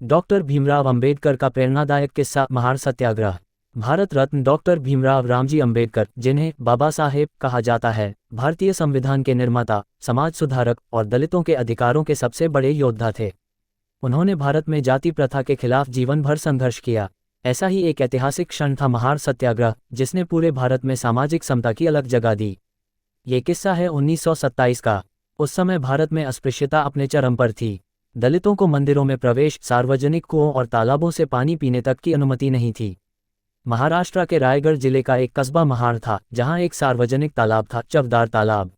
Doctor Bhimrao Ambedkar का प्रेरणादायक किस्सा महार सत्याग्रह। भारत रत्न डॉक्टर भीमराव रामजी अंबेडकर, जिन्हें बाबा साहेब कहा जाता है, भारतीय संविधान के निर्माता, समाज सुधारक और दलितों के अधिकारों के सबसे बड़े योद्धा थे। उन्होंने भारत में जाति प्रथा के खिलाफ जीवन भर संघर्ष किया। ऐसा ही एक ऐतिहासिक क्षण था महार सत्याग्रह, जिसने पूरे भारत में सामाजिक समता की अलग जगह दी। ये किस्सा है 1927 का। उस समय भारत में अस्पृश्यता अपने चरम पर थी। दलितों को मंदिरों में प्रवेश, सार्वजनिक कुओं और तालाबों से पानी पीने तक की अनुमति नहीं थी। महाराष्ट्र के रायगढ़ जिले का एक कस्बा महार था, जहां एक सार्वजनिक तालाब था, चवदार तालाब।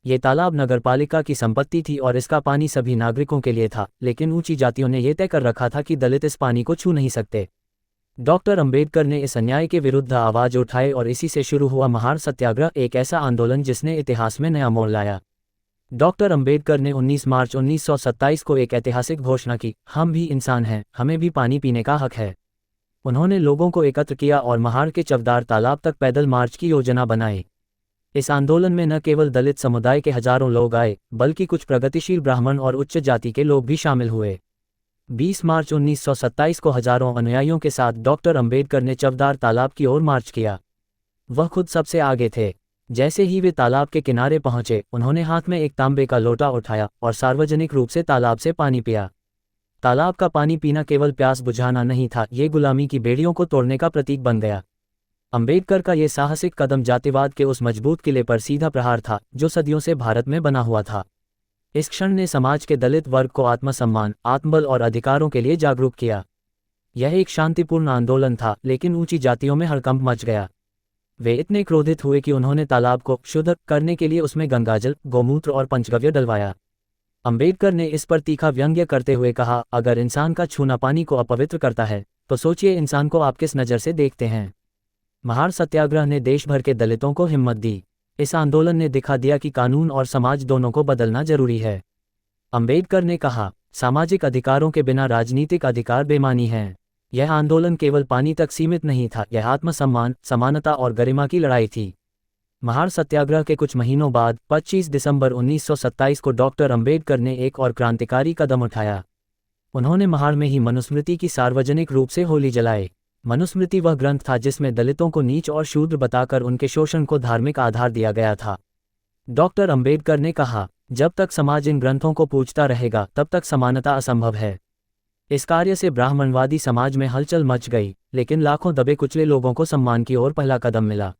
ये तालाब नगरपालिका की संपत्ति थी और इसका पानी सभी नागरिकों के लिए था, लेकिन ऊंची जातियों ने यह तय कर रखा था कि दलित इस पानी को छू नहीं सकते। डॉक्टर अंबेडकर ने इस अन्याय के विरुद्ध आवाज उठाई और इसी से शुरू हुआ महार सत्याग्रह, एक ऐसा आंदोलन जिसने इतिहास में नया मोड़ लाया। डॉक्टर अंबेडकर ने 19 मार्च 1927 को एक ऐतिहासिक घोषणा की, हम भी इंसान हैं, हमें भी पानी पीने का हक है। उन्होंने लोगों को एकत्र किया और महार के चवदार तालाब तक पैदल मार्च की योजना बनाई। इस आंदोलन में न केवल दलित समुदाय के हजारों लोग आए, बल्कि कुछ प्रगतिशील ब्राह्मण और उच्च जाति के लोग भी शामिल हुए। 20 मार्च 1927 को हजारों अनुयायियों के साथ डॉक्टर अंबेडकर ने चवदार तालाब की ओर मार्च किया। वह खुद सबसे आगे थे। जैसे ही वे तालाब के किनारे पहुंचे, उन्होंने हाथ में एक तांबे का लोटा उठाया और सार्वजनिक रूप से तालाब से पानी पिया। तालाब का पानी पीना केवल प्यास बुझाना नहीं था, ये गुलामी की बेड़ियों को तोड़ने का प्रतीक बन गया। अंबेडकर का ये साहसिक कदम जातिवाद के उस मजबूत किले पर सीधा प्रहार था, जो सदियों से भारत में बना हुआ था। इस क्षण ने समाज के दलित वर्ग को आत्मसम्मान, आत्मबल और अधिकारों के लिए जागरूक किया। यह एक शांतिपूर्ण आंदोलन था, लेकिन ऊंची जातियों में हड़कंप मच गया। वे इतने क्रोधित हुए कि उन्होंने तालाब को शुद्ध करने के लिए उसमें गंगाजल, गोमूत्र और पंचगव्य डलवाया। अंबेडकर ने इस पर तीखा व्यंग्य करते हुए कहा, अगर इंसान का छूना पानी को अपवित्र करता है, तो सोचिए इंसान को आप किस नज़र से देखते हैं। महार सत्याग्रह ने देश भर के दलितों को हिम्मत दी। इस आंदोलन ने दिखा दिया कि कानून और समाज दोनों को बदलना जरूरी है। अंबेडकर ने कहा, सामाजिक अधिकारों के बिना राजनीतिक अधिकार बेमानी हैं। यह आंदोलन केवल पानी तक सीमित नहीं था, यह आत्मसम्मान, समानता और गरिमा की लड़ाई थी। महार सत्याग्रह के कुछ महीनों बाद 25 दिसंबर 1927 को डॉक्टर अंबेडकर ने एक और क्रांतिकारी कदम उठाया। उन्होंने महार में ही मनुस्मृति की सार्वजनिक रूप से होली जलाई। मनुस्मृति वह ग्रंथ था जिसमें दलितों को नीच और शूद्र बताकर उनके शोषण को धार्मिक आधार दिया गया था। डॉक्टर अंबेडकर ने कहा, जब तक समाज इन ग्रंथों को पूजता रहेगा, तब तक समानता असंभव है। इस कार्य से ब्राह्मणवादी समाज में हलचल मच गई, लेकिन लाखों दबे कुचले लोगों को सम्मान की ओर पहला कदम मिला।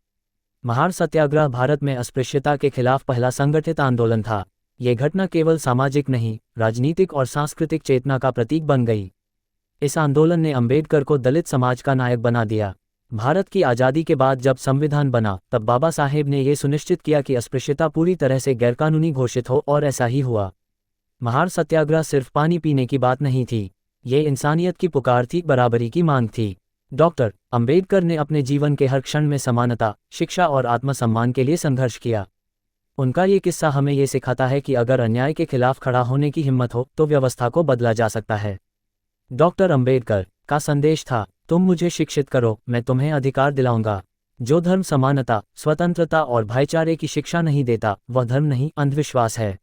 महार सत्याग्रह भारत में अस्पृश्यता के खिलाफ पहला संगठित आंदोलन था। ये घटना केवल सामाजिक नहीं, राजनीतिक और सांस्कृतिक चेतना का प्रतीक बन गई। इस आंदोलन ने अंबेडकर को दलित समाज का नायक बना दिया। भारत की आज़ादी के बाद जब संविधान बना, तब बाबा साहेब ने यह सुनिश्चित किया कि अस्पृश्यता पूरी तरह से गैरकानूनी घोषित हो, और ऐसा ही हुआ। महार सत्याग्रह सिर्फ पानी पीने की बात नहीं थी, ये इंसानियत की पुकार थी, बराबरी की मांग थी। डॉक्टर अंबेडकर ने अपने जीवन के हर क्षण में समानता, शिक्षा और आत्मसम्मान के लिए संघर्ष किया। उनका ये किस्सा हमें ये सिखाता है कि अगर अन्याय के खिलाफ खड़ा होने की हिम्मत हो, तो व्यवस्था को बदला जा सकता है। डॉक्टर अंबेडकर का संदेश था, तुम मुझे शिक्षित करो, मैं तुम्हें अधिकार दिलाऊंगा। जो धर्म समानता, स्वतंत्रता और भाईचारे की शिक्षा नहीं देता, वह धर्म नहीं, अंधविश्वास है।